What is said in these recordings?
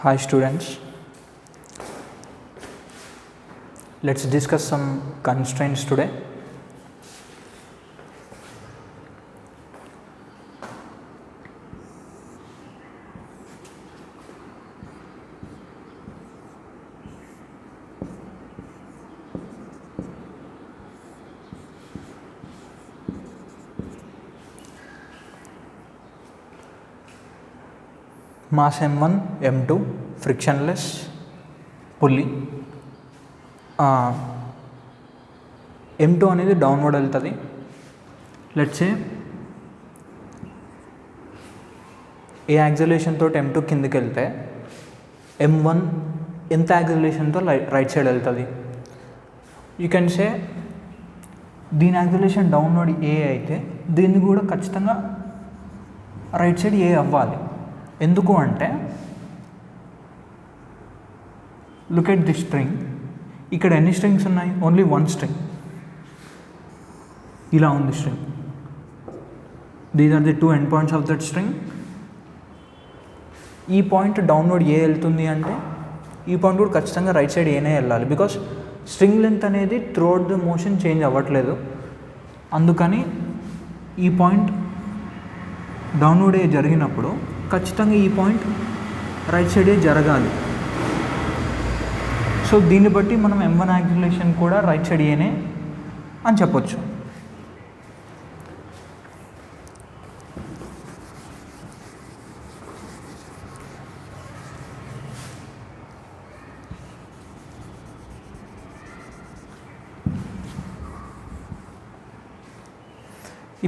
Hi students, let's discuss some constraints today. Mass M1, M2, frictionless, pulley. M2 అనేది downward వెళ్తుంది. Let's say A acceleration తోటి M2 కిందకి వెళ్తే M1 ఎంత యాక్సిలరేషన్తో right side వెళ్తుంది. You can say దీని acceleration downward ఏ అయితే దీన్ని కూడా ఖచ్చితంగా రైట్ సైడ్ ఏ అవ్వాలి. ఎందుకు అంటే లుక్ ఎట్ దిస్ స్ట్రింగ్. ఇక్కడ ఎన్ని స్ట్రింగ్స్ ఉన్నాయి? Only one string. ఇలా ఉంది string. These are the two end points of that string. ఈ పాయింట్ డౌన్వర్డ్ ఏ వెళ్తుంది అంటే ఈ పాయింట్ కూడా ఖచ్చితంగా రైట్ సైడ్ ఏనే వెళ్ళాలి. బికాస్ స్ట్రింగ్ లెంత్ అనేది త్రూఅవుట్ ద మోషన్ చేంజ్ అవ్వట్లేదు. అందుకని ఈ పాయింట్ డౌన్వర్డ్ ఏ జరిగినప్పుడు ఖచ్చితంగా ఈ పాయింట్ రైట్ సైడే జరగాలి. సో దీన్ని బట్టి మనం M1 యాక్సిలరేషన్ కూడా రైట్ సైడ్ ఏనే అని చెప్పొచ్చు.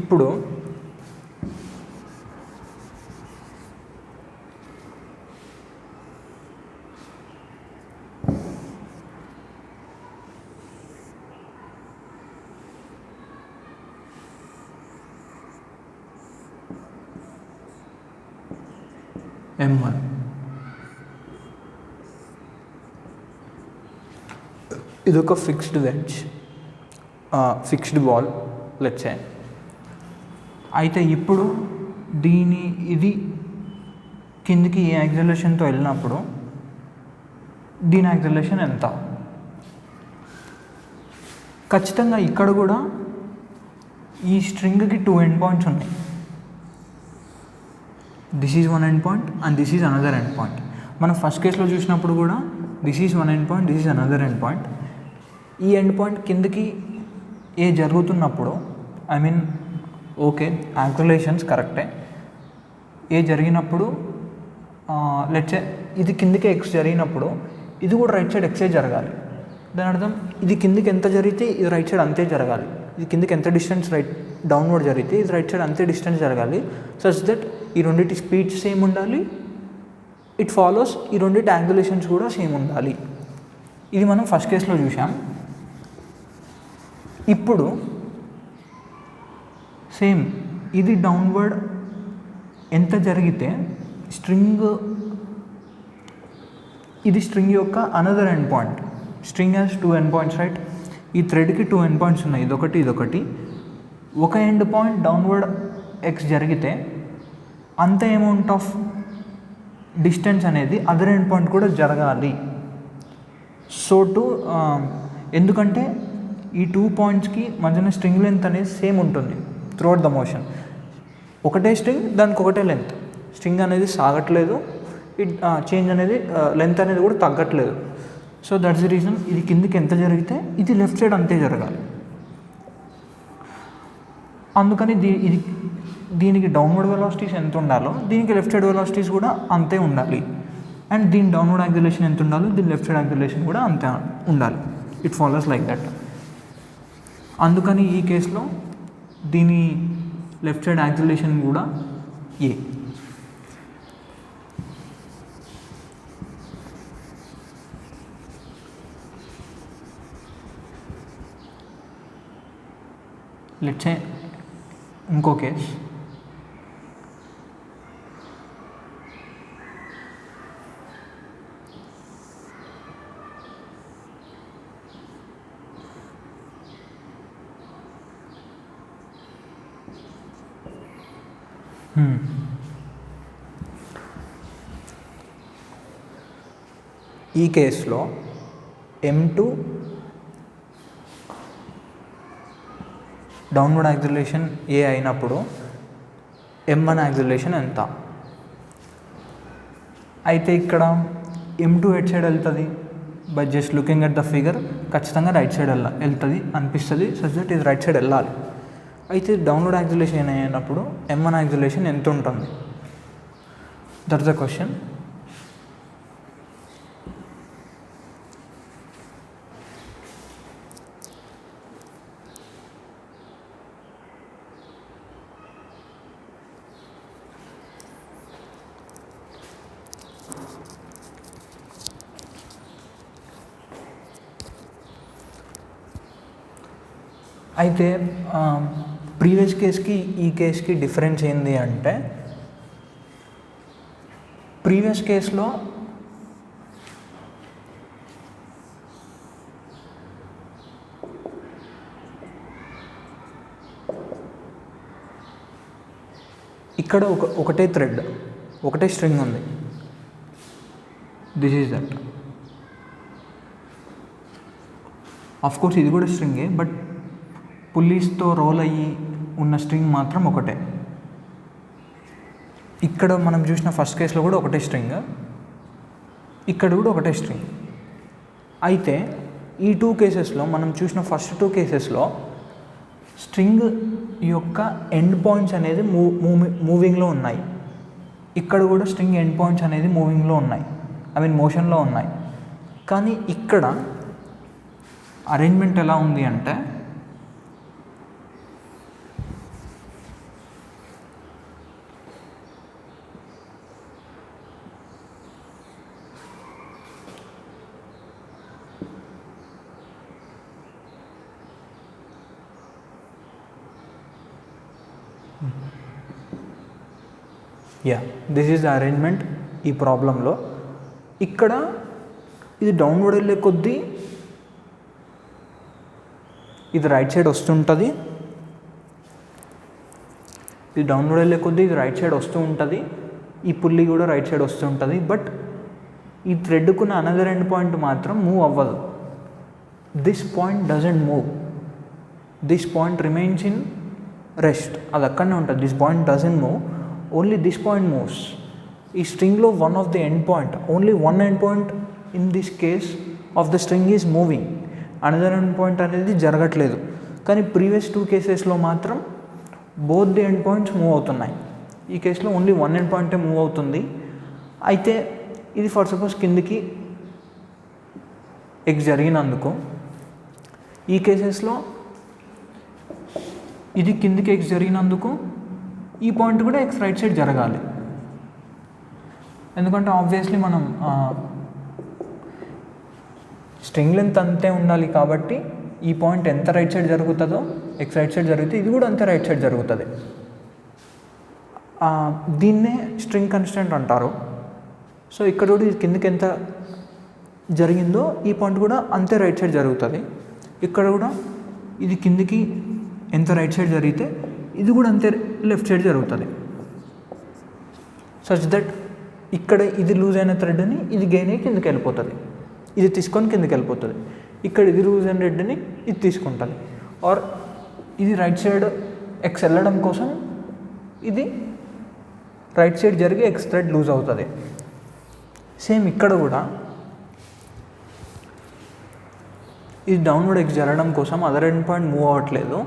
ఇప్పుడు M1 ఇదొక fixed wedge, fixed ball let's say. అయితే ఇప్పుడు ఇది కిందికి ఏ యాక్సిలరేషన్తో వెళ్ళినప్పుడు దీని యాక్సిలరేషన్ ఎంత? ఖచ్చితంగా ఇక్కడ కూడా ఈ స్ట్రింగ్కి టూ ఎండ్ పాయింట్స్ ఉన్నాయి. This is one end point and this is another end point. మనం ఫస్ట్ కేసులో చూసినప్పుడు కూడా this is one end point, this is another end point. ఈ ఎండ్ పాయింట్ కిందకి ఏ జరుగుతున్నప్పుడు ఓకే యాక్సిలరేషన్స్ కరెక్టే. ఏ జరిగినప్పుడు లెట్స్ సే ఇది కిందకి ఎక్స్ జరిగినప్పుడు ఇది కూడా రైట్ సైడ్ ఎక్సే జరగాలి. దాని అర్థం ఇది కిందకి ఎంత జరిగితే ఇది రైట్ సైడ్ అంతే జరగాలి. ఇది కిందకి ఎంత డిస్టెన్స్ డౌన్వర్డ్ జరిగితే ఇది రైట్ సైడ్ అంతే డిస్టెన్స్ జరగాలి. సచ్ దట్ ఈ రెండింటి స్పీడ్ సేమ్ ఉండాలి. ఇట్ ఫాలోస్ ఈ రెండింటి యాక్సిలరేషన్స్ కూడా సేమ్ ఉండాలి. ఇది మనం ఫస్ట్ కేసులో చూసాం. ఇప్పుడు సేమ్ ఇది డౌన్వర్డ్ ఎంత జరిగితే ఇది స్ట్రింగ్ యొక్క another end point. String has two end points right. ఈ థ్రెడ్కి టూ ఎండ్ పాయింట్స్ ఉన్నాయి, ఇదొకటి. ఒక ఎండ్ పాయింట్ డౌన్వర్డ్ ఎక్స్ జరిగితే అంత అమౌంట్ ఆఫ్ డిస్టెన్స్ అనేది అదర్ ఎండ్ పాయింట్ కూడా జరగాలి. సో ఎందుకంటే ఈ టూ పాయింట్స్కి మధ్యన స్ట్రింగ్ లెంత్ అనేది సేమ్ ఉంటుంది త్రూఅవుట్ ద మోషన్. ఒకటే స్ట్రింగ్, దానికి ఒకటే లెంత్. స్ట్రింగ్ అనేది సాగట్లేదు, చేంజ్ అనేది లెంత్ అనేది కూడా తగ్గట్లేదు. సో దట్స్ ది రీజన్ ఇది కిందికి ఎంత జరిగితే ఇది లెఫ్ట్ సైడ్ అంతే జరగాలి. అందుకని దీనికి డౌన్వర్డ్ వెలాసిటీస్ ఎంత ఉండాలో దీనికి లెఫ్ట్ సైడ్ వెలాసిటీస్ కూడా అంతే ఉండాలి. అండ్ దీని డౌన్వర్డ్ యాక్సిలరేషన్ ఎంత ఉండాలో దీని లెఫ్ట్ సైడ్ యాక్సిలరేషన్ కూడా అంతే ఉండాలి. It follows like that. అందుకని ఈ కేసులో దీని లెఫ్ట్ సైడ్ యాక్సిలరేషన్ కూడా ఏ. లెట్స్ సే ఇంకో కేస్. ఈ కేసులో M2 డౌన్వర్డ్ యాక్సిలరేషన్ ఏ అయినప్పుడు M1 యాక్సిలరేషన్ ఎంత? అయితే ఇక్కడ M2 ఎట్ సైడ్ వెళ్తుంది? By just looking at the figure ఖచ్చితంగా రైట్ సైడ్ వెళ్తుంది అనిపిస్తుంది, సచ్ దట్ ఇది రైట్ సైడ్ వెళ్ళాలి. అయితే డౌన్వర్డ్ యాక్సిలరేషన్ అయినప్పుడు M1 యాక్సిలరేషన్ ఎంత ఉంటుంది? That's the question. అయితే ప్రీవియస్ కేస్కి ఈ కేస్కి డిఫరెన్స్ ఏంది అంటే, ప్రీవియస్ కేసులో ఇక్కడ ఒకటే థ్రెడ్, ఒకటే స్ట్రింగ్ ఉంది. This is that. Of course ఇది కూడా స్ట్రింగే, బట్ పుల్లీస్తో రోల్ అయ్యి ఉన్న స్ట్రింగ్ మాత్రం ఒకటే. ఇక్కడ మనం చూసిన ఫస్ట్ కేసులో కూడా ఒకటే స్ట్రింగ్, ఇక్కడ కూడా ఒకటే స్ట్రింగ్. అయితే ఈ 2 కేసెస్లో మనం చూసిన ఫస్ట్ 2 కేసెస్లో స్ట్రింగ్ యొక్క ఎండ్ పాయింట్స్ అనేది మూవింగ్లో ఉన్నాయి. ఇక్కడ కూడా స్ట్రింగ్ ఎండ్ పాయింట్స్ అనేది మూవింగ్లో ఉన్నాయి, ఐ మీన్ మోషన్లో ఉన్నాయి. కానీ ఇక్కడ అరేంజ్మెంట్ ఎలా ఉంది అంటే, దిస్ ఈజ్ ద అరేంజ్మెంట్ ఈ ప్రాబ్లంలో. ఇక్కడ ఇది డౌన్వర్డ్ వెళ్ళే కొద్దీ ఇది రైట్ సైడ్ వస్తుంటుంది, ఇది డౌన్వర్డ్ వెళ్ళే కొద్దీ ఇది రైట్ సైడ్ వస్తూ ఉంటుంది, ఈ పుల్లి కూడా రైట్ సైడ్ వస్తూ ఉంటుంది. బట్ ఈ థ్రెడ్కున్న అనదర్ ఎండ్ పాయింట్ మాత్రం మూవ్ అవ్వదు. This point doesn't move, this point remains in rest, అది అక్కడనే ఉంటుంది. This point doesn't move, only this point moves. ఈ స్ట్రింగ్లో one of the end point, only one end point in this case of the string is moving, another end point అనేది జరగట్లేదు. కానీ previous 2 కేసెస్లో మాత్రం both the end points move అవుతున్నాయి. ఈ కేసులో ఓన్లీ వన్ ఎండ్ పాయింటే మూవ్ అవుతుంది. అయితే ఇది ఫర్ సపోజ్ కిందికి ఎక్స్ జరిగినందుకు, ఈ కేసెస్లో ఇది కిందికి ఎక్స్ జరిగినందుకు ఈ పాయింట్ కూడా ఎక్స్ రైట్ సైడ్ జరగాలి. ఎందుకంటే ఆబ్వియస్లీ మనం స్ట్రింగ్ లెంత్ అంతే ఉండాలి కాబట్టి ఈ పాయింట్ ఎంత రైట్ సైడ్ జరుగుతుందో ఎక్స్ రైట్ సైడ్ జరిగితే ఇది కూడా అంతే రైట్ సైడ్ జరుగుతుంది. దీన్నే స్ట్రింగ్ కన్స్టెంట్ అంటారు. సో ఇక్కడ కూడా ఇది కిందకి ఎంత జరిగిందో ఈ పాయింట్ కూడా అంతే రైట్ సైడ్ జరుగుతుంది. ఇక్కడ కూడా ఇది కిందికి ఎంత రైట్ సైడ్ జరిగితే ఇది కూడా అంతే లెఫ్ట్ సైడ్ జరుగుతుంది. సచ్ దట్ ఇక్కడ ఇది లూజ్ అయిన థ్రెడ్ని ఇది గెయిన్ అయ్యి కిందకి వెళ్ళిపోతుంది, ఇది తీసుకొని కిందకి వెళ్ళిపోతుంది. ఇక్కడ ఇది లూజ్ అయిన థ్రెడ్ని ఇది తీసుకుంటుంది. ఆర్ ఇది రైట్ సైడ్ ఎక్స్ వెళ్ళడం కోసం ఇది రైట్ సైడ్ జరిగి ఎక్స్ థ్రెడ్ లూజ్ అవుతుంది. సేమ్ ఇక్కడ కూడా ఇది డౌన్వర్డ్ ఎక్స్ జరగడం కోసం అదర్ ఎండ్ పాయింట్ మూవ్ అవ్వట్లేదు,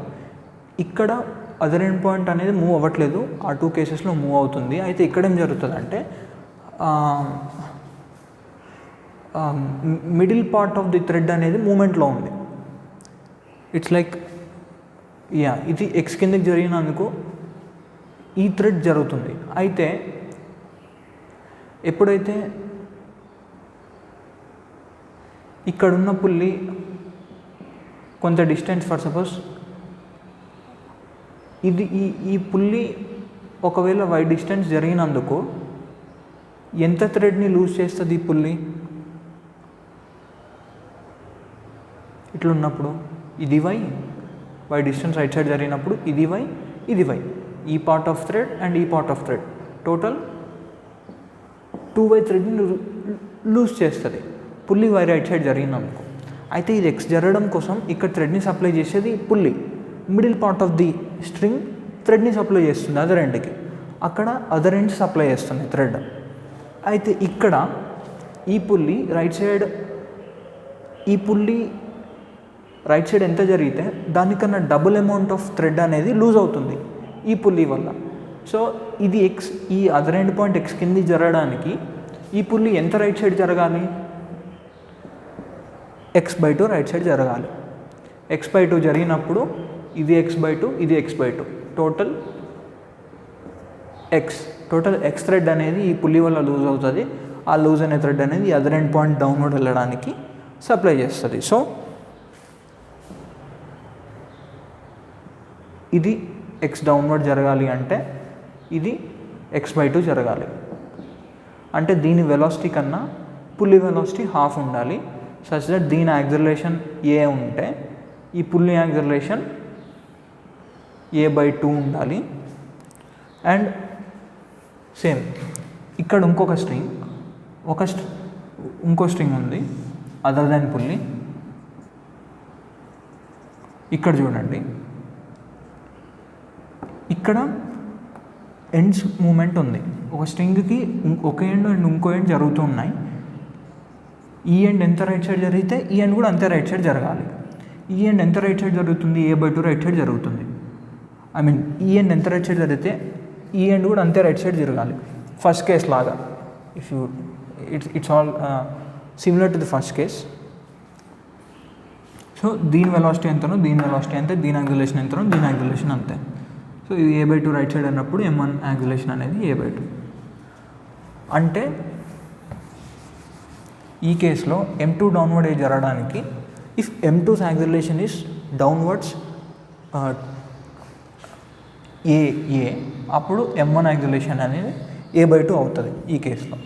ఇక్కడ అదర్ ఎండ్ పాయింట్ అనేది మూవ్ అవ్వట్లేదు, ఆ 2 కేసెస్లో మూవ్ అవుతుంది. అయితే ఇక్కడ ఏం జరుగుతుంది అంటే middle part of the thread అనేది మూమెంట్లో ఉంది. ఇట్స్ లైక్ ఇది ఎక్స్ కిందకి జరిగినందుకు ఈ థ్రెడ్ జరుగుతుంది. అయితే ఎప్పుడైతే ఇక్కడున్న పుల్లి కొంత డిస్టెన్స్ ఫర్ సపోజ్ ఇది ఈ పుల్లి ఒకవేళ వై డిస్టెన్స్ జరిగినందుకు ఎంత థ్రెడ్ని లూజ్ చేస్తుంది ఈ పుల్లి? ఇట్లున్నప్పుడు ఇది వై డిస్టెన్స్ రైట్ సైడ్ జరిగినప్పుడు ఇది వై, ఈ పార్ట్ ఆఫ్ థ్రెడ్ అండ్ ఈ part of thread total 2 Y థ్రెడ్ని లూజ్ చేస్తుంది. పుల్లి వై రైట్ సైడ్ జరిగింది అనుకో, అయితే ఇది ఎక్స్ జరగడం కోసం ఇక్కడ థ్రెడ్ని సప్లై చేసేది pulley, middle part of the string థ్రెడ్ని సప్లై చేస్తుంది అదర్ ఎండ్కి, అక్కడ అదర్ ఎండ్ సప్లై చేస్తుంది థ్రెడ్. అయితే ఇక్కడ ఈ పుల్లి రైట్ సైడ్ ఎంత జరిగితే దానికన్నా డబుల్ అమౌంట్ ఆఫ్ థ్రెడ్ అనేది లూజ్ అవుతుంది ఈ పుల్లి వల్ల. సో ఇది ఎక్స్, ఈ అదర్ ఎండ్ పాయింట్ ఎక్స్ కింది జరగడానికి ఈ పుల్లి ఎంత రైట్ సైడ్ జరగాలి, x/2 రైట్ సైడ్ జరగాలి. x/2 జరిగినప్పుడు ఇది x/2, ఇది x/2, టోటల్ ఎక్స్ థ్రెడ్ అనేది ఈ పుల్లి వల్ల లూజ్ అవుతుంది. ఆ లూజ్ అనే థ్రెడ్ అనేది అదర్ ఎండ్ పాయింట్ డౌన్వర్డ్ వెళ్ళడానికి సప్లై చేస్తుంది. సో ఇది ఎక్స్ డౌన్వర్డ్ జరగాలి అంటే ఇది x/2 జరగాలి. అంటే దీని వెలాసిటీ కన్నా పుల్లి వెలాసిటీ హాఫ్ ఉండాలి, సచ్ దట్ దీని యాక్సిలరేషన్ ఏ ఉంటే ఈ పుల్లి యాక్సిలరేషన్ a/2 ఉండాలి. అండ్ సేమ్ ఇక్కడ ఇంకో స్ట్రింగ్ ఉంది అదర్ దాన్ పుల్లి. ఇక్కడ చూడండి, ఇక్కడ ఎండ్స్ మూమెంట్ ఉంది, ఒక స్ట్రింగ్కి ఒక ఎండ్ అండ్ ఇంకో ఎండ్ జరుగుతూ ఉన్నాయి. ఈ ఎండ్ ఎంత రైట్ సైడ్ జరిగితే ఈ ఎండ్ కూడా అంతే రైట్ సైడ్ జరగాలి. ఈ ఎండ్ ఎంత రైట్ సైడ్ జరుగుతుంది, a/2 రైట్ సైడ్ జరుగుతుంది. ఈ ఎండ్ ఎంత రైట్ సైడ్ జరిగితే ఈ ఎండ్ కూడా అంతే రైట్ సైడ్ జరగాలి. ఫస్ట్ కేస్ లాగా it's all similar to the first case. So దీని వెలాసిటీ ఎంతనో దీని వెలాసిటీ అంతే, దీని యాక్సిలరేషన్ ఎంతనో దీని యాక్సిలరేషన్ అంతే. సో ఇది a/2 రైట్ సైడ్ అన్నప్పుడు m1 యాక్సిలరేషన్ అనేది a/2. అంటే ఈ కేసులో m2 డౌన్వర్డ్ జరగడానికి if m2's acceleration is downwards a అప్పుడు m1 యాక్సిలరేషన్ అనేది a/2 అవుతుంది ఈ కేసులో.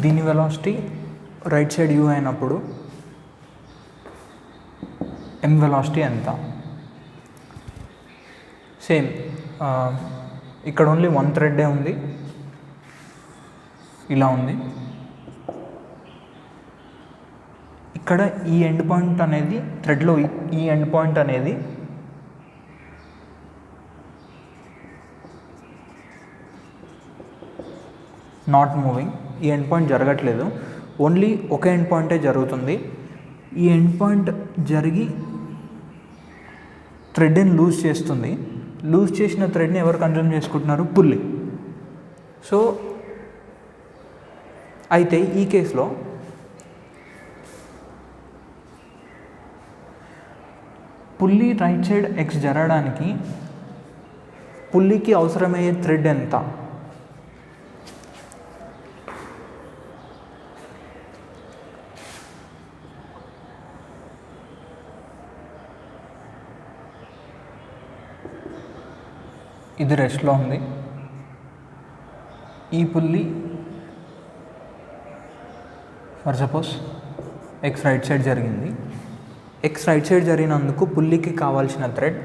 దీని వెలాసిటీ రైట్ సైడ్ u అయినప్పుడు m వెలాసిటీ ఎంత? సేమ్ ఇక్కడ ఓన్లీ వన్ థ్రెడ్డే ఉంది, ఇలా ఉంది. ఇక్కడ ఈ ఎండ్ పాయింట్ అనేది థ్రెడ్లో ఈ ఎండ్ పాయింట్ అనేది నాట్ మూవింగ్, ఈ ఎండ్ పాయింట్ జరగట్లేదు, ఓన్లీ ఒక ఎండ్ పాయింటే జరుగుతుంది. ఈ ఎండ్ పాయింట్ జరిగి థ్రెడ్ని లూజ్ చేస్తుంది. లూజ్ చేసిన థ్రెడ్ని ఎవరు కన్జ్యూమ్ చేసుకుంటున్నారు? పుల్లి. సో అయితే ఈ కేసులో పుల్లి రైట్ సైడ్ ఎక్స్ జరగడానికి పుల్లికి అవసరమయ్యే థ్రెడ్ ఎంత? ఇది రెస్ట్లో ఉంది. ఈ pulley for suppose X right side జరిగింది. ఎక్స్ రైట్ సైడ్ జరిగినందుకు పుల్లికి కావాల్సిన thread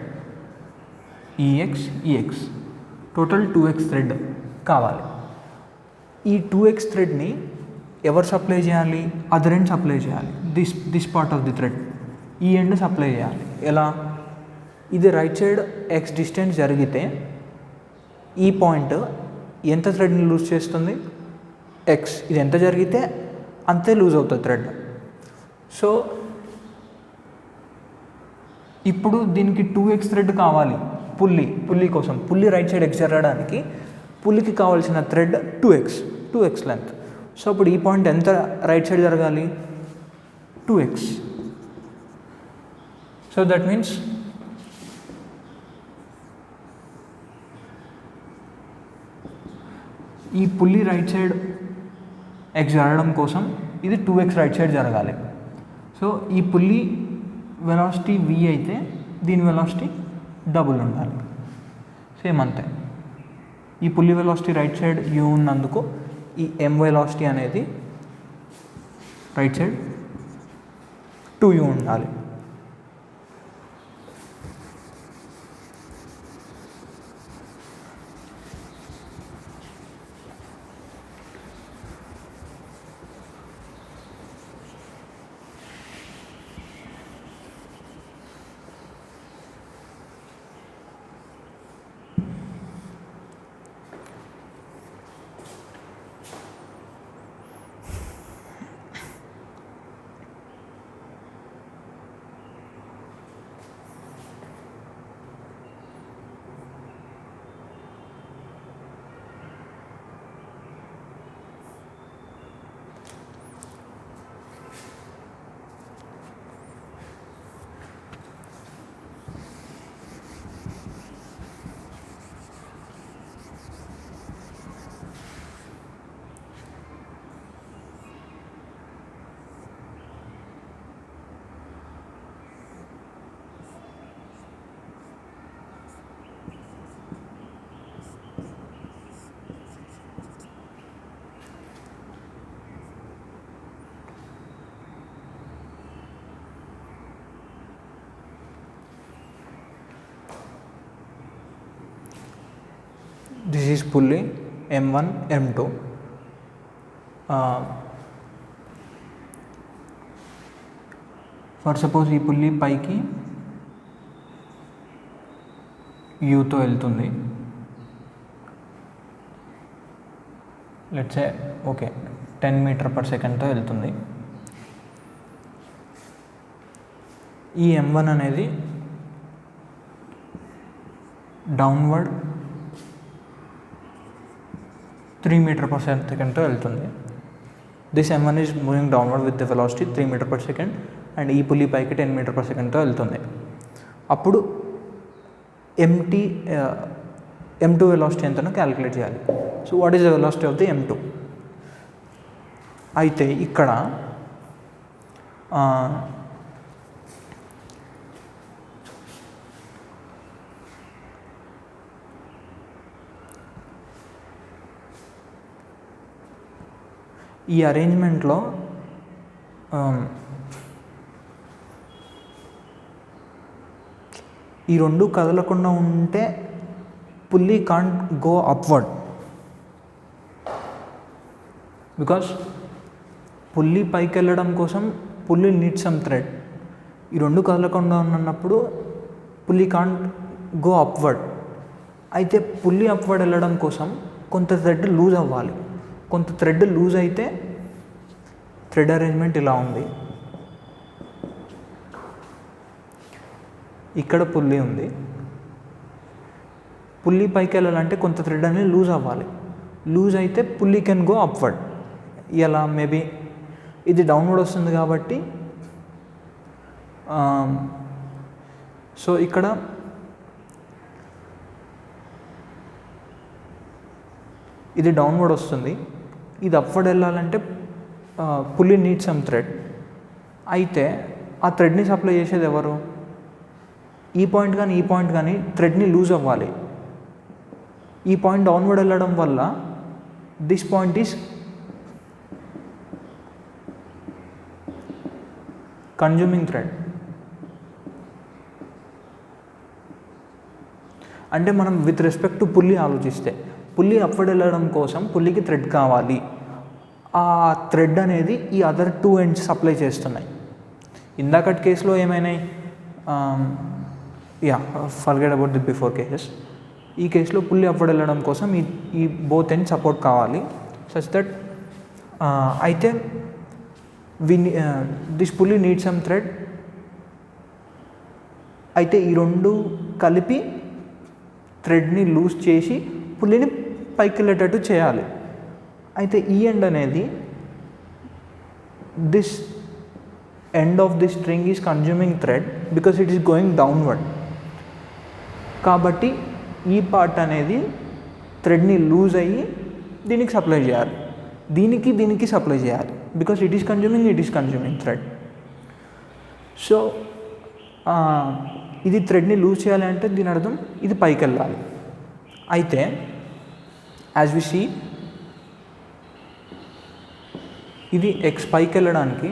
EX total 2x thread కావాలి. ఈ 2x థ్రెడ్ని ఎవరు సప్లై చేయాలి? అదర్ ఎండ్ సప్లై చేయాలి. This part of the thread ఈ ఎండ్ సప్లై చేయాలి. ఎలా? ఇది రైట్ సైడ్ ఎక్స్ డిస్టెన్స్ జరిగితే ఈ పాయింట్ ఎంత థ్రెడ్ని లూజ్ చేస్తుంది? ఎక్స్. ఇది ఎంత జరిగితే అంతే లూజ్ అవుతుంది థ్రెడ్. సో ఇప్పుడు దీనికి 2x థ్రెడ్ కావాలి పుల్లి కోసం. పుల్లి రైట్ సైడ్ ఎక్స్ జరగడానికి పుల్లికి కావాల్సిన థ్రెడ్ 2x లెంత్. సో అప్పుడు ఈ పాయింట్ ఎంత రైట్ సైడ్ జరగాలి? 2x. సో దట్ మీన్స్ ఈ పుల్లి రైట్ సైడ్ ఎక్స్ జరగడం కోసం ఇది 2x రైట్ సైడ్ జరగాలి. సో ఈ పుల్లి వెలాసిటీ v అయితే దీని వెలాసిటీ డబుల్ ఉండాలి. సేమ్ అంతే. ఈ pulley velocity right side u ఉన్నందుకు ఈ m వెలాసిటీ అనేది రైట్ సైడ్ 2u ఉండాలి. This is pulley M1, M2. For suppose ఈ పుల్లి పైకి యూతో వెళ్తుంది. Let's say okay 10 meter per సెకండ్తో వెళ్తుంది. ఈ M1 అనేది డౌన్వర్డ్ 3 మీటర్ పర్ సెకండ్తో వెళ్తుంది. This M1 is moving downward with the velocity 3 metre per second and ఈ పుల్లి పైకి 10 మీటర్ పర్ సెకండ్తో వెళ్తుంది. అప్పుడు M2 వెలాసిటీ ఎంతనో క్యాలిక్యులేట్ చేయాలి. So what is the velocity of the M2? అయితే ఇక్కడ ఈ అరేంజ్మెంట్లో ఈ రెండు కదలకుండా ఉంటే పుల్లి కాంట్ గో అప్వర్డ్ బికాస్ పుల్లి పైకి వెళ్ళడం కోసం పుల్లీ నీడ్ సమ్ థ్రెడ్. ఈ రెండు కదలకుండా ఉన్నప్పుడు పుల్లీ కాంట్ గో అప్వర్డ్. అయితే పుల్లీ అప్వర్డ్ వెళ్ళడం కోసం కొంత థ్రెడ్ లూజ్ అవ్వాలి. కొంత థ్రెడ్ లూజ్ అయితే థ్రెడ్ అరేంజ్మెంట్ ఇలా ఉంది. ఇక్కడ పుల్లీ ఉంది. పుల్లీ పైకి వెళ్ళాలంటే కొంత థ్రెడ్ అనేది లూజ్ అవ్వాలి. లూజ్ అయితే పుల్లీ కెన్ గో అప్వర్డ్. ఇలా మేబీ ఇది డౌన్వర్డ్ వస్తుంది కాబట్టి సో ఇక్కడ ఇది డౌన్వర్డ్ వస్తుంది. ఇది అప్వర్డ్ వెళ్ళాలంటే పుల్లీ నీడ్ సమ్ థ్రెడ్. అయితే ఆ థ్రెడ్ని సప్లై చేసేది ఎవరు? ఈ పాయింట్ కానీ ఈ పాయింట్ కానీ థ్రెడ్ని లూజ్ అవ్వాలి. ఈ పాయింట్ డౌన్వర్డ్ వెళ్ళడం వల్ల this point is consuming thread. అంటే మనం విత్ రెస్పెక్ట్ టు పుల్లీ ఆలోచిస్తే పుల్లీ అప్వర్డ్ వెళ్ళడం కోసం పుల్లీకి థ్రెడ్ కావాలి. ఆ థ్రెడ్ అనేది ఈ అదర్ 2 ఎండ్స్ సప్లై చేస్తున్నాయి. ఇందాకటి కేసులో ఏమైనాయి? Forget about the before cases. ఈ కేసులో పుల్లీ అప్వర్డ్ వెళ్ళడం కోసం ఈ బోత్ ఎండ్ సపోర్ట్ కావాలి. సచ్ దట్ అయితే this pulley need some thread. అయితే ఈ రెండు కలిపి థ్రెడ్ని లూజ్ చేసి పుల్లీని పైకి వెళ్ళేటట్టు చేయాలి. అయితే ఈ ఎండ్ అనేది this end of this string is consuming thread because it is going downward. కాబట్టి ఈ పార్ట్ అనేది థ్రెడ్ని లూజ్ అయ్యి దీనికి సప్లై చేయాలి. దీనికి సప్లై చేయాలి because it is consuming thread. So ఇది థ్రెడ్ని లూజ్ చేయాలి అంటే దీని అర్థం ఇది పైకి వెళ్ళాలి. అయితే యాజ్ వి సీ ఇది ఎక్స్ పైకి వెళ్ళడానికి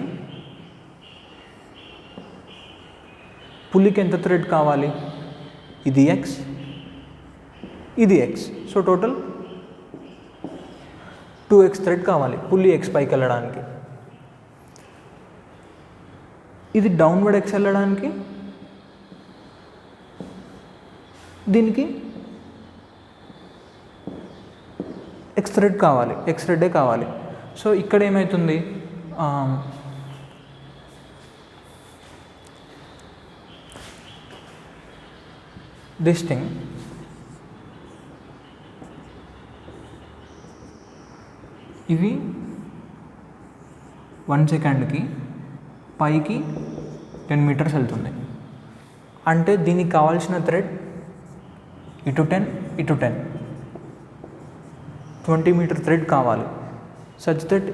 పుల్లీకి ఎంత థ్రెడ్ కావాలి? ఇది ఎక్స్, ఇది X. So total 2x thread కావాలి పుల్లీ ఎక్స్ పైకి వెళ్ళడానికి. ఇది డౌన్వర్డ్ ఎక్స్ వెళ్ళడానికి దీనికి ఎక్స్ థ్రెడ్ కావాలి, ఎక్స్ థ్రెడ్డే కావాలి. సో ఇక్కడ ఏమవుతుంది? దిస్ థింగ్ ఇవి 1 సెకండ్కి పైకి 10 మీటర్స్ వెళ్తుంది. అంటే దీనికి కావాల్సిన థ్రెడ్ ఇటు 10 ఇటు 10 20 మీటర్ థ్రెడ్ కావాలి. సచ్ దట్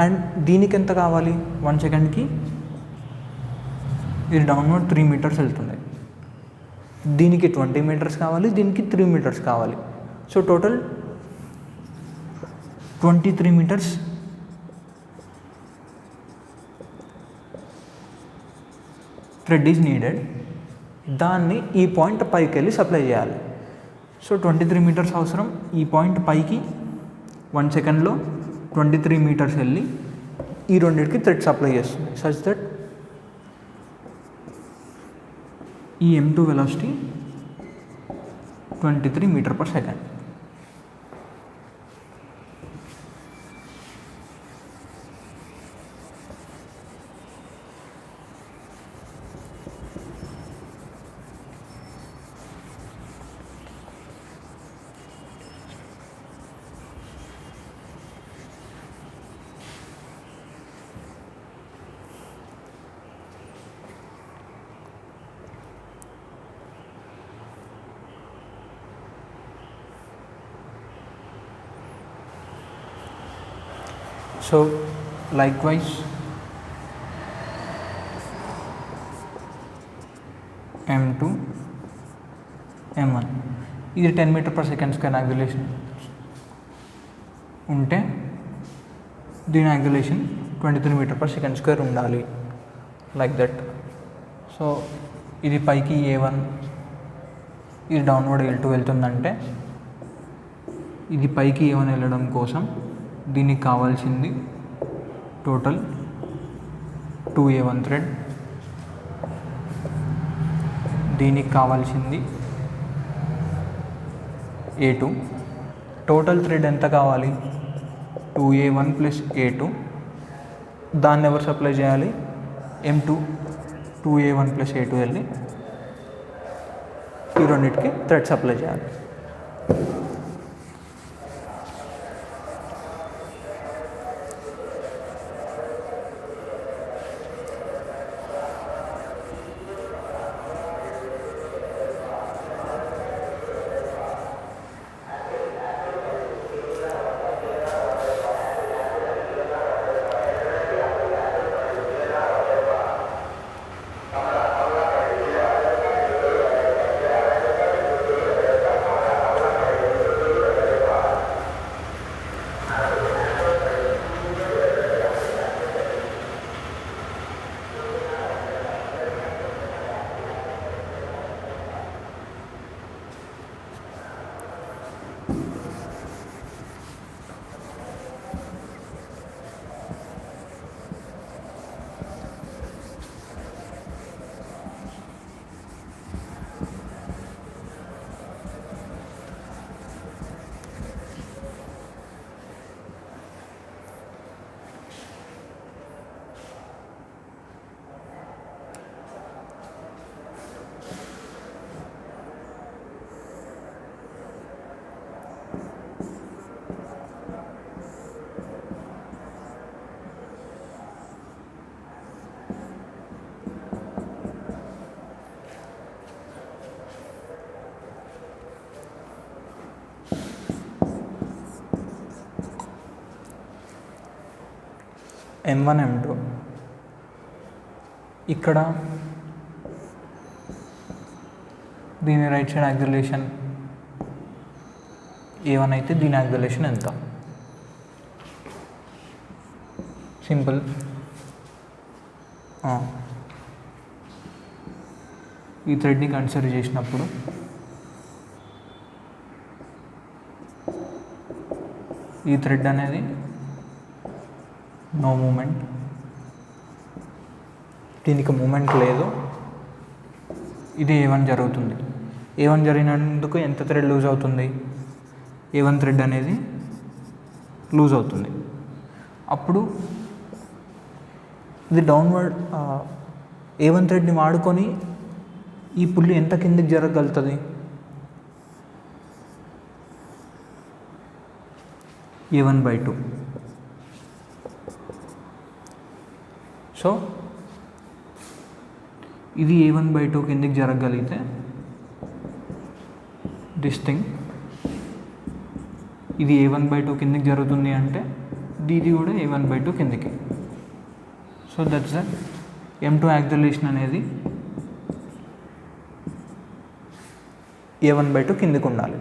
అండ్ దీనికి ఎంత కావాలి? 1 సెకండ్కి ఇది డౌన్వర్డ్ 3 మీటర్స్ వెళ్తుంది. దీనికి 20 మీటర్స్ కావాలి, దీనికి 3 మీటర్స్ కావాలి. So total 23 metres thread is needed. దాన్ని ఈ పాయింట్ పైకి వెళ్ళి సప్లై చేయాలి. సో 23 మీటర్స్ అవసరం. ఈ పాయింట్ పైకి 1 సెకండ్లో 23 మీటర్స్ వెళ్ళి ఈ రెండింటికి థ్రెడ్ సప్లై చేస్తుంది. సచ్ దట్ ఈ M2 velocity 23 meter per second. So likewise M2 M1 ఇది 10 meter per second square acceleration ఉంటే దీని acceleration 23 meter per second square ఉండాలి. Like that. సో ఇది పైకి A1, ఇది డౌన్వర్డ్ L2 వెళ్తుందంటే ఇది పైకి A1 వెళ్ళడం కోసం దీనికి కావాల్సింది టోటల్ 2a1 థ్రెడ్, దీనికి కావాల్సింది a2. టోటల్ థ్రెడ్ ఎంత కావాలి? 2a1 plus a2. దాన్ని ఎవరు సప్లై చేయాలి? m2. 2a1 ప్లస్ a2 వెళ్ళి ఈ రెండింటికి థ్రెడ్ సప్లై చేయాలి. m1 m2 ఇక్కడ దీని రైట్ సైడ్ యాక్సిలరేషన్ a1 అయితే దీని యాక్సిలరేషన్ ఎంత? సింపుల్. ఈ థ్రెడ్ని కన్సిడర్ చేసినప్పుడు ఈ థ్రెడ్ అనేది నో మూమెంట్, దీనికి మూమెంట్ లేదు, ఇది a1 జరుగుతుంది. a1 జరిగినందుకు ఎంత థ్రెడ్ లూజ్ అవుతుంది? a1 థ్రెడ్ అనేది లూజ్ అవుతుంది. అప్పుడు ఇది డౌన్వర్డ్ a1 థ్రెడ్ని వాడుకొని ఈ పుల్లి ఎంత కిందికి జరగగలుగుతుంది? a1/2. సో ఇది a1/2 కిందికి జరగగలిగితే దిస్ థింగ్ ఇది a1/2 కిందికి జరుగుతుంది అంటే ఇది కూడా a1/2 కిందికి. So that's the m2 acceleration అనేది a1/2 కిందికి ఉండాలి.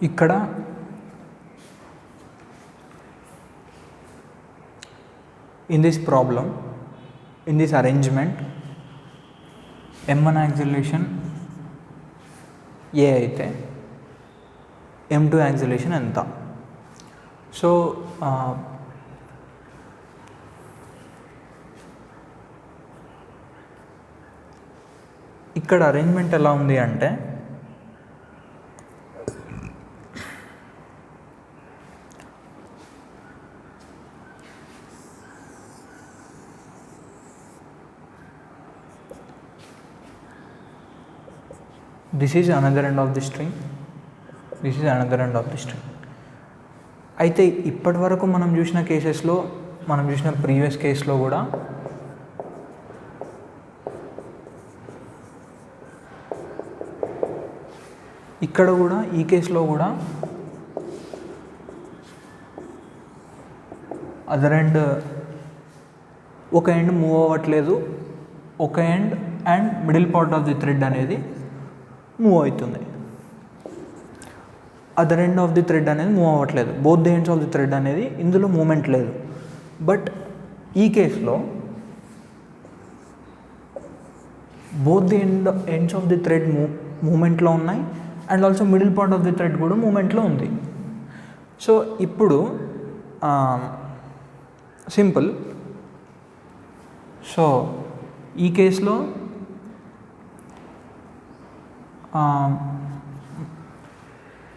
ఇక్కడ in this problem, in this arrangement, m1 acceleration a అయితే m2 యాక్సిలరేషన్ ఎంత? సో ఇక్కడ అరేంజ్మెంట్ ఎలా ఉంది అంటే this is another end of the string, this is another end of the string. అయితే ఇప్పటి వరకు మనం చూసిన కేసెస్లో, మనం చూసిన ప్రీవియస్ కేసులో కూడా ఇక్కడ కూడా ఈ కేసులో కూడా అదర్ ఎండ్ ఒక ఎండ్ మూవ్ అవ్వట్లేదు, ఒక end and middle part of the thread అనేది మూవ్ అవుతుంది. Other end of the thread అనేది మూవ్ అవ్వట్లేదు, both the ends of the thread అనేది ఇందులో మూమెంట్ లేదు. బట్ ఈ కేసులో both the ends of the thread మూమెంట్లో ఉన్నాయి and also middle part of the thread కూడా మూమెంట్లో ఉంది. సో ఇప్పుడు సింపుల్. సో ఈ కేసులో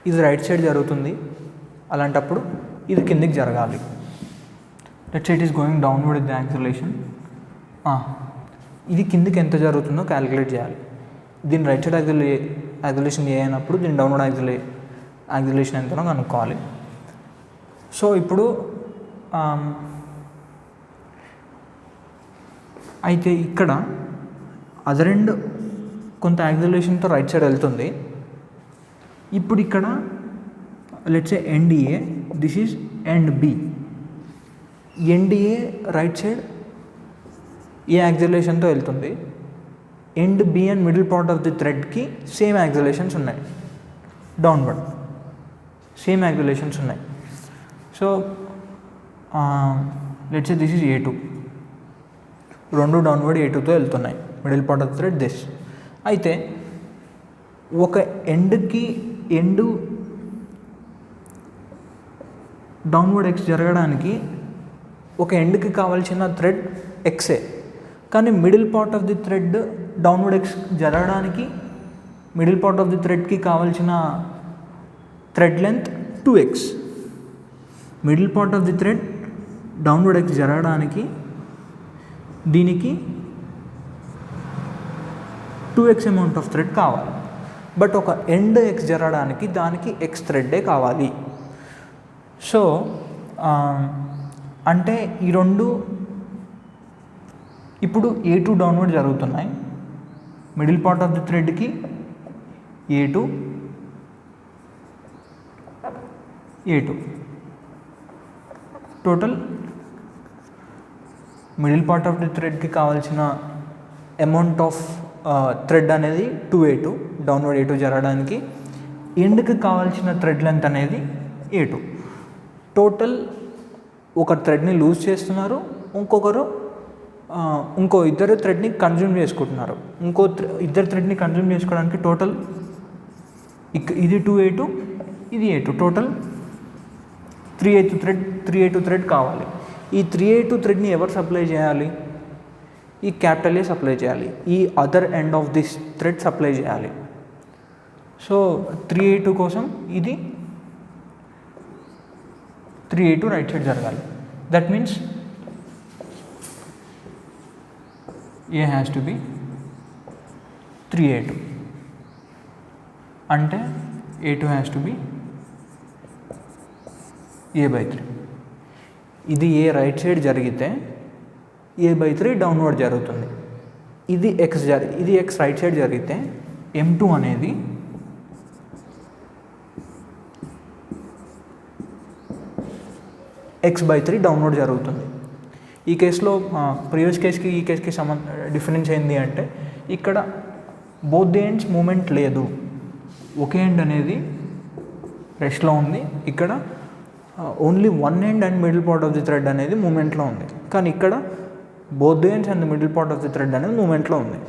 ఇది రైట్ సైడ్ జరుగుతుంది, అలాంటప్పుడు ఇది కిందికి జరగాలి. Let's say it is going downward with the acceleration. ఇది కిందికి ఎంత జరుగుతుందో క్యాలిక్యులేట్ చేయాలి. దీని రైట్ సైడ్ యాక్సిలరేషన్ ఏ అయినప్పుడు దీని డౌన్వర్డ్ యాక్సిలరేషన్ ఎంతనో కనుక్కోవాలి. సో ఇప్పుడు అయితే ఇక్కడ అదర్ ఎండ్ కొంత యాక్సిలరేషన్తో రైట్ సైడ్ వెళ్తుంది. ఇప్పుడు ఇక్కడ let's say end A, this is end B. End A right side A యాక్సిలరేషన్తో వెళ్తుంది, end B and middle part of the థ్రెడ్కి సేమ్ యాక్సిలరేషన్స్ ఉన్నాయి, డౌన్వర్డ్ సేమ్ యాక్సిలరేషన్స్ ఉన్నాయి. So let's say this is A2, రెండు downward A2తో వెళ్తున్నాయి, middle part of the thread this. అయితే ఒక ఎండ్కి ఎండ్ డౌన్వర్డ్ ఎక్స్ జరగడానికి ఒక ఎండ్కి కావాల్సిన థ్రెడ్ ఎక్సే, కానీ middle part of the thread downward X జరగడానికి మిడిల్ పార్ట్ ఆఫ్ ది థ్రెడ్కి కావాల్సిన thread length 2x. Middle part of the thread downward X జరగడానికి దీనికి 2x అమౌంట్ ఆఫ్ థ్రెడ్ కావాలి. బట్ ఒక ఎండ్ ఎక్స్ జరగడానికి దానికి ఎక్స్ థ్రెడ్డే కావాలి. సో అంటే ఈ రెండు ఇప్పుడు A2 డౌన్వర్డ్ జరుగుతున్నాయి, మిడిల్ పార్ట్ ఆఫ్ ది థ్రెడ్కి A2 total middle part of the థ్రెడ్కి కావాల్సిన అమౌంట్ ఆఫ్ థ్రెడ్ అనేది 2A2 డౌన్వర్డ్ A2 జరగడానికి, ఎండ్కి కావాల్సిన థ్రెడ్ లెంత్ అనేది A2. టోటల్ ఒక థ్రెడ్ని లూజ్ చేస్తున్నారు, ఇంకో ఇద్దరు థ్రెడ్ని కన్జ్యూమ్ చేసుకుంటున్నారు. ఇద్దరు థ్రెడ్ని కన్జ్యూమ్ చేసుకోవడానికి టోటల్ ఇది 2A2 ఇది A2, టోటల్ 3A2 థ్రెడ్ కావాలి. ఈ 3A2 థ్రెడ్ని ఎవరు సప్లై చేయాలి? ఈ క్యాపిటల్ ఏ సప్లై చేయాలి, ఈ other end of this thread supply చేయాలి. సో 3A2 కోసం ఇది 3A2 రైట్ సైడ్ జరగాలి. That means A has to be 3A2 అంటే A2 has to be A/3. ఇది A రైట్ సైడ్ జరిగితే A/3 డౌన్వర్డ్ జరుగుతుంది. ఇది X రైట్ సైడ్ జరిగితే M2 అనేది X/3 డౌన్వర్డ్ జరుగుతుంది. ఈ కేసులో ప్రీవియస్ కేసుకి ఈ కేసుకి డిఫరెన్స్ ఏంటి అంటే ఇక్కడ బోత్ ది ఎండ్స్ మూమెంట్ లేదు, ఒకే ఎండ్ అనేది రెస్ట్లో ఉంది. ఇక్కడ only one end and middle part of the thread అనేది మూమెంట్లో ఉంది, కానీ ఇక్కడ both the ends and the middle part of the thread అనేది మూమెంట్లో ఉంది.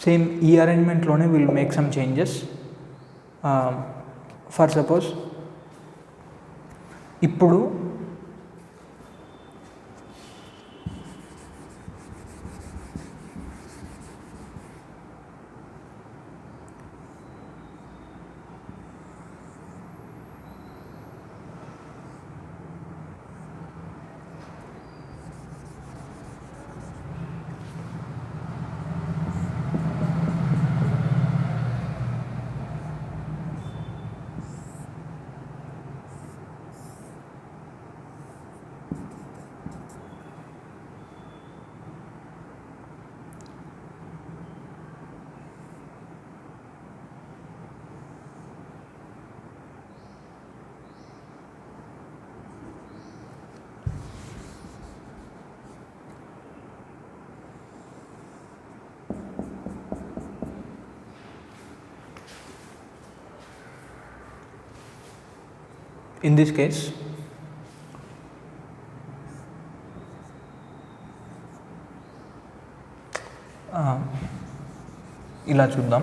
సేమ్ ఈ అరేంజ్మెంట్లోనే will make some changes. For suppose ఇప్పుడు in this case ఇలా చూద్దాం.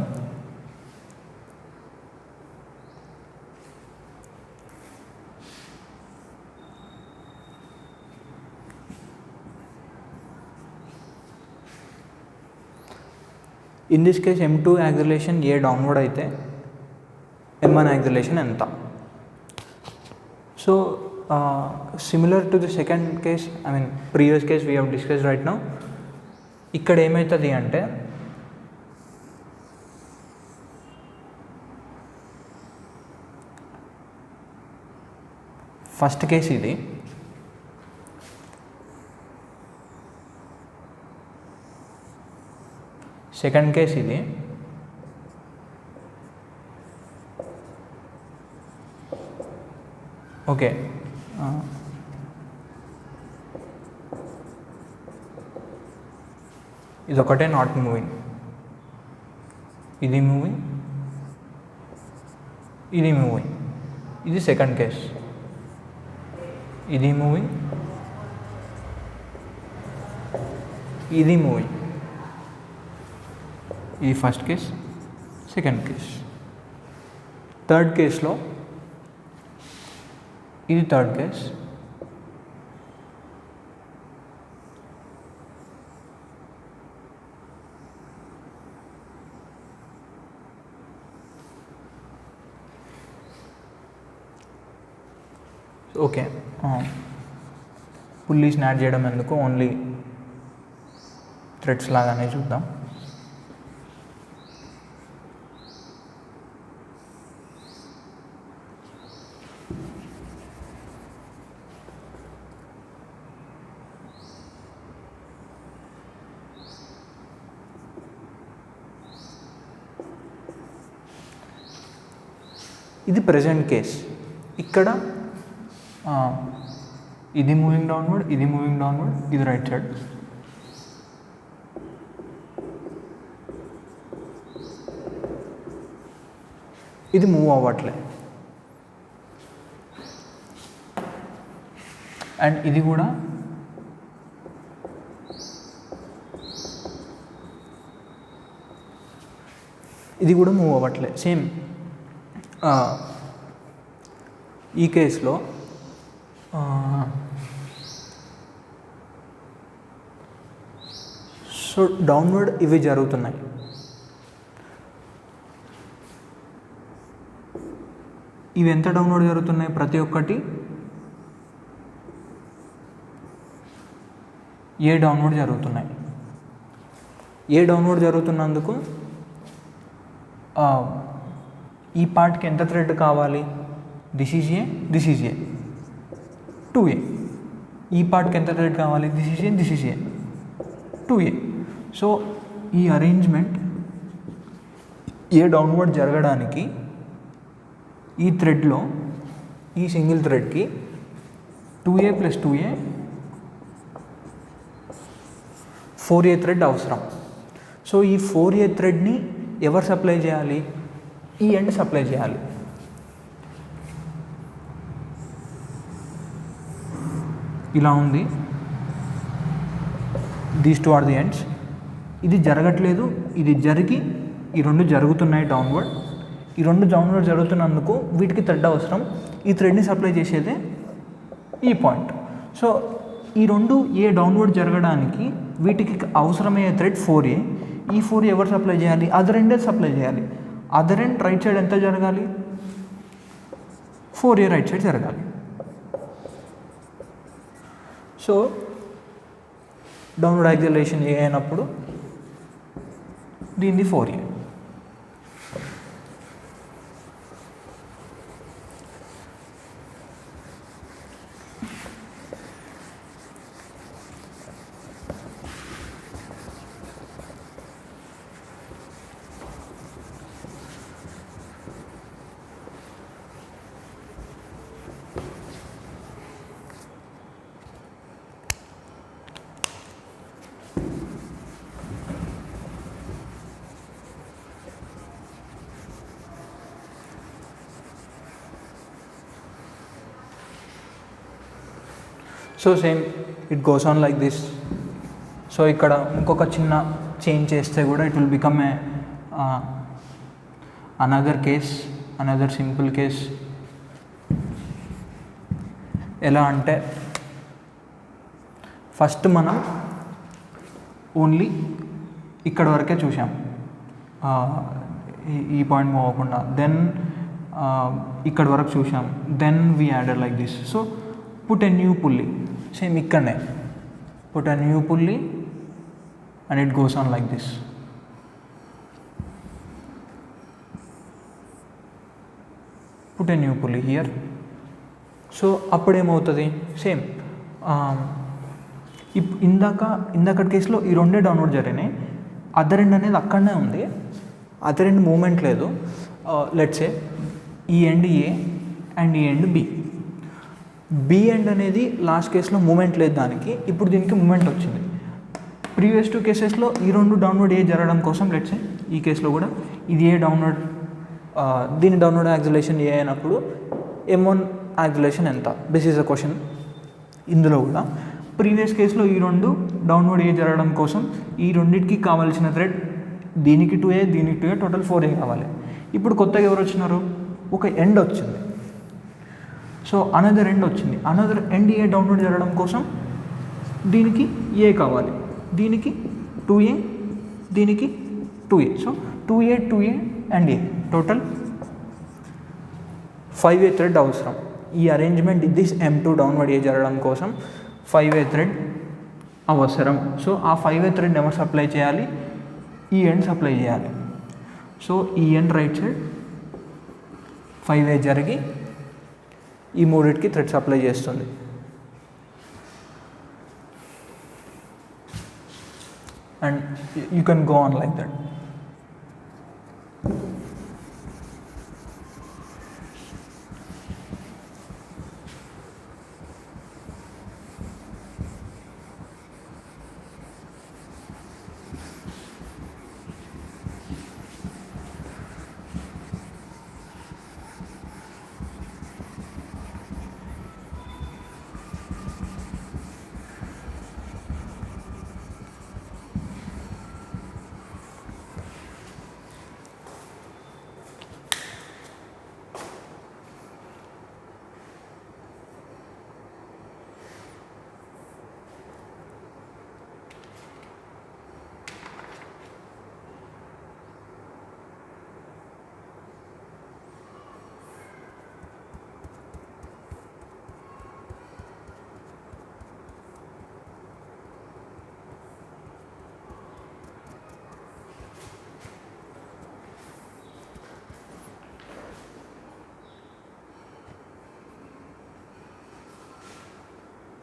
In this case M2 acceleration A downward అయితే M1 యాక్సిలరేషన్ ఎంత. So similar to the second case, I mean previous case we have discuss right now. ఇక్కడ ఏమవుతుంది అంటే first case ఇది, second case ఇది, okay. ఇది ఒకటే నాట్ మూవింగ్, ఇది మూవింగ్, ఇది మూవింగ్. ఇది సెకండ్ కేస్, ఇది మూవింగ్, ఇది మూవింగ్. ఇది first case, second case. Third కేస్లో ఇది థర్డ్ కేస్, ఓకే. పుల్లీస్ని యాడ్ చేయడం ఎందుకు, ఓన్లీ థ్రెడ్స్ లాగానే చూద్దాం. ఇది ప్రెజెంట్ కేస్. ఇక్కడ ఇది మూవింగ్ డౌన్వర్డ్, ఇది మూవింగ్ డౌన్వర్డ్, ఇది రైట్ సైడ్. ఇది మూవ్ అవ్వట్లే. అండ్ ఇది కూడా మూవ్ అవ్వట్లే. సేమ్ ఈ కేసులో సో డౌన్వర్డ్ ఇవి జరుగుతున్నాయి. ఇవి ఎంత డౌన్వర్డ్ జరుగుతున్నాయి, ప్రతి ఒక్కటి ఏ డౌన్వర్డ్ జరుగుతున్నాయి. ఏ డౌన్వర్డ్ జరుగుతున్నందుకు ఈ పార్ట్కి ఎంత థ్రెడ్ కావాలి, this is A, this is A, 2A. ఈ పార్ట్కి ఎంత థ్రెడ్ కావాలి, this is A, this is A, 2A. So ఈ అరేంజ్మెంట్ ఏ డౌన్వర్డ్ జరగడానికి ఈ థ్రెడ్లో, ఈ సింగిల్ థ్రెడ్కి 2A + 2A 4A థ్రెడ్ అవసరం. సో ఈ 4A థ్రెడ్ని ఎవరు సప్లై చేయాలి, ఈ ఎండ్ సప్లై చేయాలి. ఇలా ఉంది, దీస్ 2 ఆర్ ది ఎండ్స్. ఇది జరగట్లేదు, ఇది జరిగి ఈ రెండు జరుగుతున్నాయి డౌన్వర్డ్. ఈ రెండు డౌన్వర్డ్ జరుగుతున్నందుకు వీటికి థ్రెడ్ అవసరం. ఈ థ్రెడ్ని సప్లై చేసేదే ఈ పాయింట్. సో ఈ రెండు ఏ డౌన్వర్డ్ జరగడానికి వీటికి అవసరమయ్యే థ్రెడ్ 4A. ఈ 4A ఎవరు సప్లై చేయాలి? అదర్ ఎండే సప్లై చేయాలి. అదర్ ఎండ్ రైట్ సైడ్ ఎంత జరగాలి? 4A రైట్ సైడ్ జరగాలి. సో డౌన్వర్డ్ యాక్సిలరేషన్ ఏ అయినప్పుడు దీనిది 4A. So same it goes on like this. So ఇక్కడ ఇంకొక చిన్న చేంజ్ చేస్తే కూడా it will become a another case, another simple case. ఎలా అంటే ఫస్ట్ మనం ఓన్లీ ఇక్కడ వరకే చూసాం, ఈ పాయింట్ మూవ్ అవ్వకుండా. దెన్ ఇక్కడ వరకు చూసాం, then we added like this. So put a new pulley, same ఇక్కడనే put a new pulley and it goes on like this. Put a new pulley here. So అప్పుడేమవుతుంది? సేమ్ ఇందాకటి కేసులో ఈ రెండే డౌన్వర్డ్ జరిగినాయి. అదర్ ఎండ్ అనేది అక్కడనే ఉంది, అదర్ ఎండ్ మూమెంట్ లేదు. లెట్స్ సే ఈ ఎండ్ ఏ అండ్ ఈ ఎండ్ బి. బి ఎండ్ అనేది లాస్ట్ కేసులో మూమెంట్ లేదు దానికి, ఇప్పుడు దీనికి మూమెంట్ వచ్చింది. ప్రీవియస్ 2 కేసెస్లో ఈ రెండు డౌన్వర్డ్ ఏ జరగడం కోసం లెట్స్ సే ఈ కేసులో కూడా ఇది ఏ డౌన్వర్డ్, దీని డౌన్వర్డ్ యాక్సిలరేషన్ ఏ అయినప్పుడు M1 యాక్సిలరేషన్ ఎంత? This is a question. ఇందులో కూడా ప్రీవియస్ కేసులో ఈ రెండు డౌన్వర్డ్ ఏ జరగడం కోసం ఈ రెండింటికి కావాల్సిన థ్రెడ్ దీనికి 2A, దీనికి 2A, టోటల్ 4A కావాలి. ఇప్పుడు కొత్తగా ఎవరు వచ్చినారు? ఒక ఎండ్ వచ్చింది. సో అనదర్ ఎండ్ వచ్చింది. అనదర్ ఎండ్ ఏ డౌన్వర్డ్ జరగడం కోసం దీనికి ఏ కావాలి, దీనికి 2A, దీనికి 2A. So 2A, 2A and a total 5A thread అవసరం. ఈ అరేంజ్మెంట్ దిస్ M2 డౌన్వర్డ్ ఏ జరగడం కోసం 5A థ్రెడ్ అవసరం. సో ఆ 5A థ్రెడ్ ఎవరు సప్లై చేయాలి? ఈ ఎండ్ సప్లై చేయాలి. సో ఈ ఎండ్ రైట్ సైడ్ 5A జరిగి ఈ మూడింటికి థ్రెడ్ సప్లై చేస్తుంది. And you can go on like that.